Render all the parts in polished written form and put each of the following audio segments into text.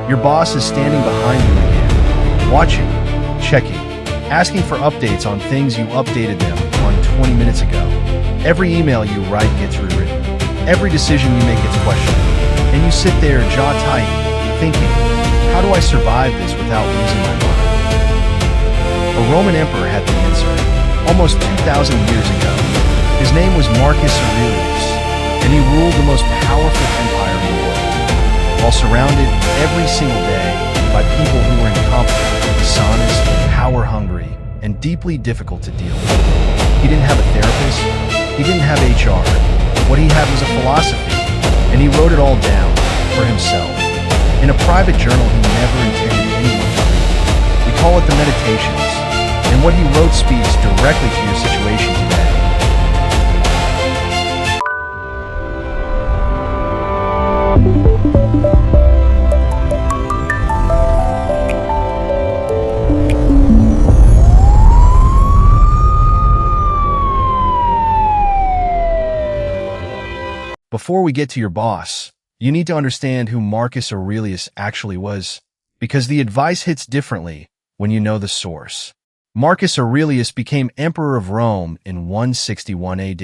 Your boss is standing behind you again, watching, checking, asking for updates on things you updated them on 20 minutes ago. Every email you write gets rewritten. Every decision you make gets questioned. And you sit there jaw tight, thinking, how do I survive this without losing my mind? A Roman emperor had the answer, almost 2,000 years ago. His name was Marcus Aurelius, and he ruled the most powerful empire in the world, while surrounded every single day by people who were incompetent, dishonest, power-hungry, and deeply difficult to deal with. He didn't have a therapist. He didn't have HR. What he had was a philosophy, and he wrote it all down for himself. In a private journal he never intended anyone to read. We call it the Meditations, and what he wrote speaks directly to your situation today. Before we get to your boss, you need to understand who Marcus Aurelius actually was, because the advice hits differently when you know the source. Marcus Aurelius became emperor of Rome in 161 AD.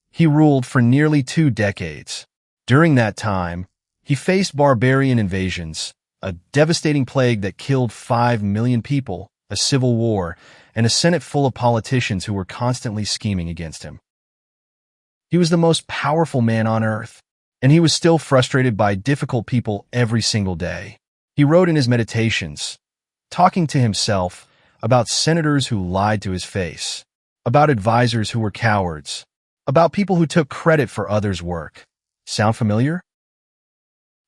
He ruled for nearly 2 decades. During that time, he faced barbarian invasions, a devastating plague that killed 5 million people, a civil war, and a Senate full of politicians who were constantly scheming against him. He was the most powerful man on earth, and he was still frustrated by difficult people every single day. He wrote in his Meditations, talking to himself, about senators who lied to his face, about advisors who were cowards, about people who took credit for others' work. Sound familiar?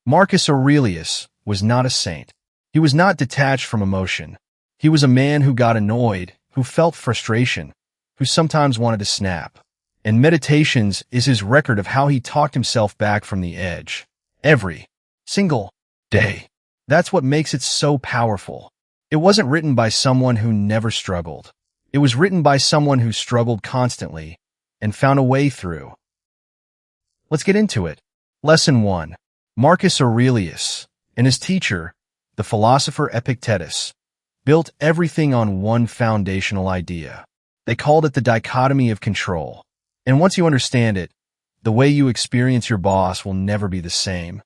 Marcus Aurelius was not a saint. He was not detached from emotion. He was a man who got annoyed, who felt frustration, who sometimes wanted to snap. And Meditations is his record of how he talked himself back from the edge. Every single day. That's what makes it so powerful. It wasn't written by someone who never struggled. It was written by someone who struggled constantly and found a way through. Let's get into it. Lesson 1. Marcus Aurelius and his teacher, the philosopher Epictetus, built everything on one foundational idea. They called it the dichotomy of control. And once you understand it, the way you experience your boss will never be the same.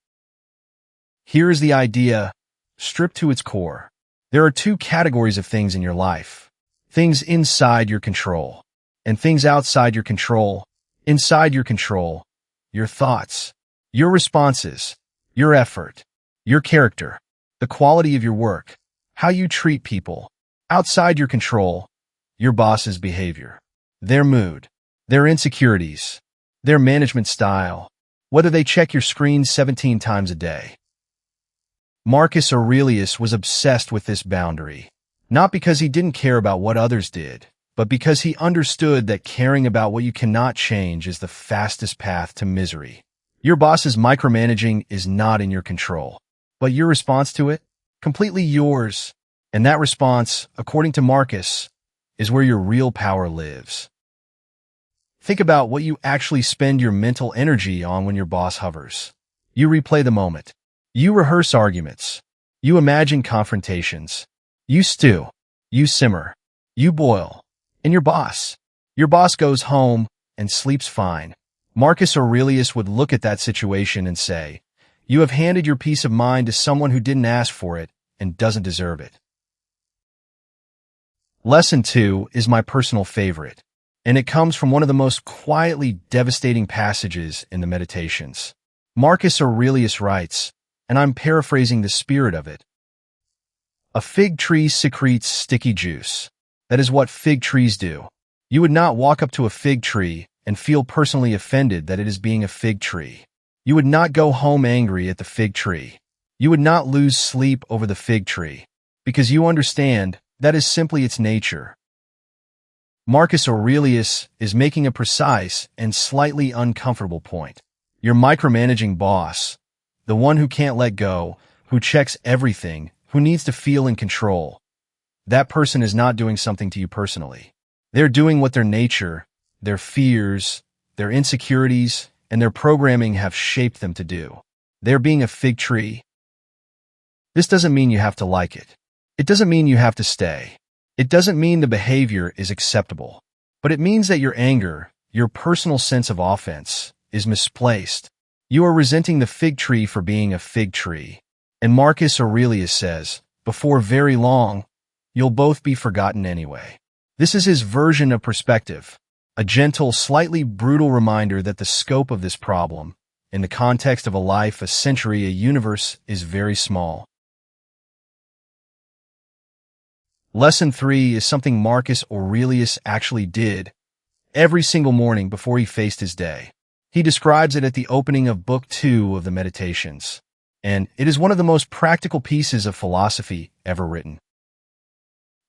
Here is the idea, stripped to its core. There are 2 categories of things in your life. Things inside your control, and things outside your control. Inside your control, your thoughts, your responses, your effort, your character, the quality of your work, how you treat people. Outside your control, your boss's behavior, their mood, their insecurities, their management style, whether they check your screen 17 times a day. Marcus Aurelius was obsessed with this boundary, not because he didn't care about what others did, but because he understood that caring about what you cannot change is the fastest path to misery. Your boss's micromanaging is not in your control, but your response to it, completely yours. And that response, according to Marcus, is where your real power lives. Think about what you actually spend your mental energy on when your boss hovers. You replay the moment. You rehearse arguments. You imagine confrontations. You stew. You simmer. You boil. And your boss goes home and sleeps fine. Marcus Aurelius would look at that situation and say, "You have handed your peace of mind to someone who didn't ask for it and doesn't deserve it." Lesson 2 is my personal favorite, and it comes from one of the most quietly devastating passages in the Meditations. Marcus Aurelius writes, and I'm paraphrasing the spirit of it, "A fig tree secretes sticky juice. That is what fig trees do. You would not walk up to a fig tree and feel personally offended that it is being a fig tree. You would not go home angry at the fig tree. You would not lose sleep over the fig tree, because you understand that is simply its nature." Marcus Aurelius is making a precise and slightly uncomfortable point. Your micromanaging boss, the one who can't let go, who checks everything, who needs to feel in control, that person is not doing something to you personally. They're doing what their nature, their fears, their insecurities, and their programming have shaped them to do. They're being a fig tree. This doesn't mean you have to like it. It doesn't mean you have to stay. It doesn't mean the behavior is acceptable. But it means that your anger, your personal sense of offense, is misplaced. You are resenting the fig tree for being a fig tree. And Marcus Aurelius says, before very long, you'll both be forgotten anyway. This is his version of perspective, a gentle, slightly brutal reminder that the scope of this problem, in the context of a life, a century, a universe, is very small. Lesson 3 is something Marcus Aurelius actually did every single morning before he faced his day. He describes it at the opening of Book 2 of the Meditations, and it is one of the most practical pieces of philosophy ever written.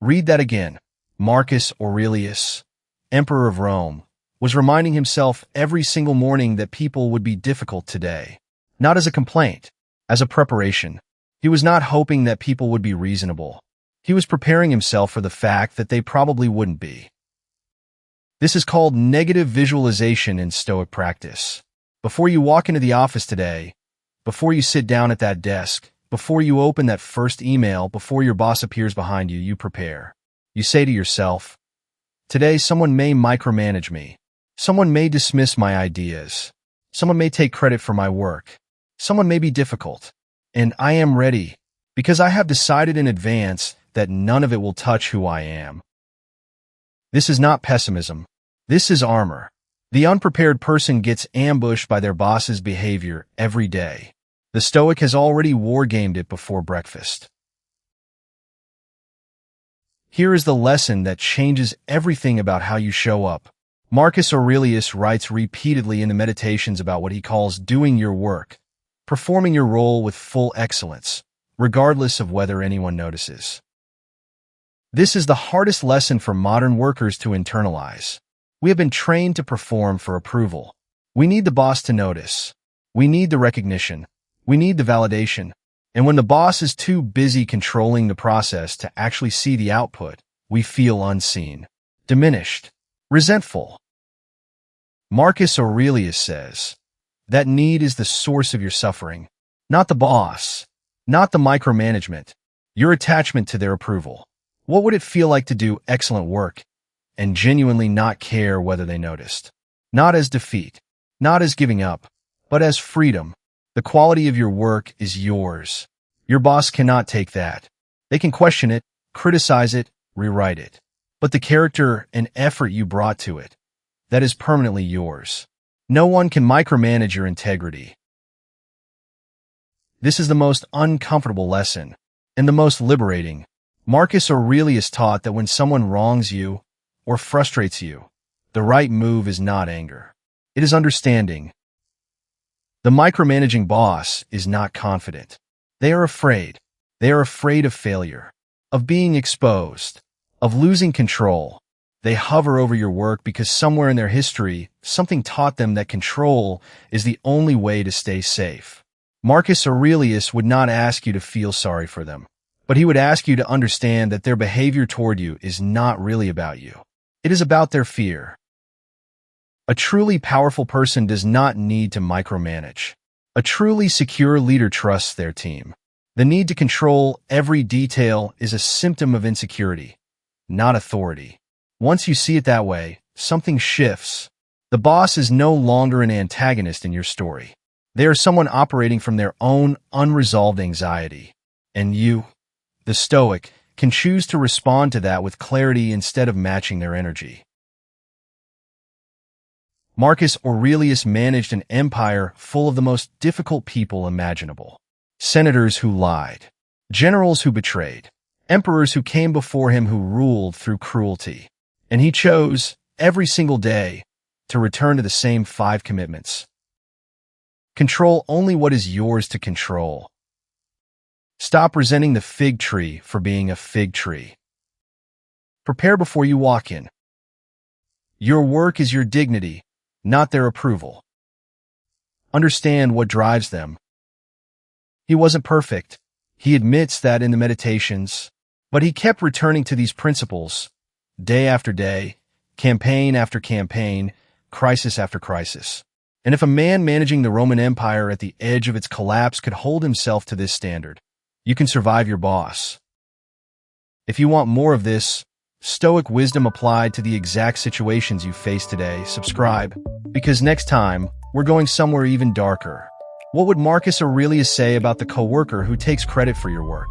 Read that again. Marcus Aurelius, Emperor of Rome, was reminding himself every single morning that people would be difficult today. Not as a complaint, as a preparation. He was not hoping that people would be reasonable. He was preparing himself for the fact that they probably wouldn't be. This is called negative visualization in Stoic practice. Before you walk into the office today, before you sit down at that desk, before you open that first email, before your boss appears behind you, you prepare. You say to yourself, today someone may micromanage me. Someone may dismiss my ideas. Someone may take credit for my work. Someone may be difficult. And I am ready, because I have decided in advance that none of it will touch who I am. This is not pessimism. This is armor. The unprepared person gets ambushed by their boss's behavior every day. The Stoic has already wargamed it before breakfast. Here is the lesson that changes everything about how you show up. Marcus Aurelius writes repeatedly in the Meditations about what he calls doing your work, performing your role with full excellence, regardless of whether anyone notices. This is the hardest lesson for modern workers to internalize. We have been trained to perform for approval. We need the boss to notice. We need the recognition. We need the validation. And when the boss is too busy controlling the process to actually see the output, we feel unseen, diminished, resentful. Marcus Aurelius says, that need is the source of your suffering, not the boss, not the micromanagement, your attachment to their approval. What would it feel like to do excellent work and genuinely not care whether they noticed? Not as defeat, not as giving up, but as freedom. The quality of your work is yours. Your boss cannot take that. They can question it, criticize it, rewrite it. But the character and effort you brought to it, that is permanently yours. No one can micromanage your integrity. This is the most uncomfortable lesson, and the most liberating. Marcus Aurelius taught that when someone wrongs you or frustrates you, the right move is not anger. It is understanding. The micromanaging boss is not confident. They are afraid. They are afraid of failure, of being exposed, of losing control. They hover over your work because somewhere in their history, something taught them that control is the only way to stay safe. Marcus Aurelius would not ask you to feel sorry for them, but he would ask you to understand that their behavior toward you is not really about you. It is about their fear. A truly powerful person does not need to micromanage. A truly secure leader trusts their team. The need to control every detail is a symptom of insecurity, not authority. Once you see it that way, something shifts. The boss is no longer an antagonist in your story. They are someone operating from their own unresolved anxiety. And you, the Stoic, can choose to respond to that with clarity instead of matching their energy. Marcus Aurelius managed an empire full of the most difficult people imaginable. Senators who lied, generals who betrayed, emperors who came before him who ruled through cruelty. And he chose, every single day, to return to the same 5 commitments. Control only what is yours to control. Stop resenting the fig tree for being a fig tree. Prepare before you walk in. Your work is your dignity, not their approval. Understand what drives them. He wasn't perfect. He admits that in the Meditations, but he kept returning to these principles, day after day, campaign after campaign, crisis after crisis. And if a man managing the Roman Empire at the edge of its collapse could hold himself to this standard, you can survive your boss. If you want more of this Stoic wisdom applied to the exact situations you face today, subscribe, because next time, we're going somewhere even darker. What would Marcus Aurelius say about the coworker who takes credit for your work?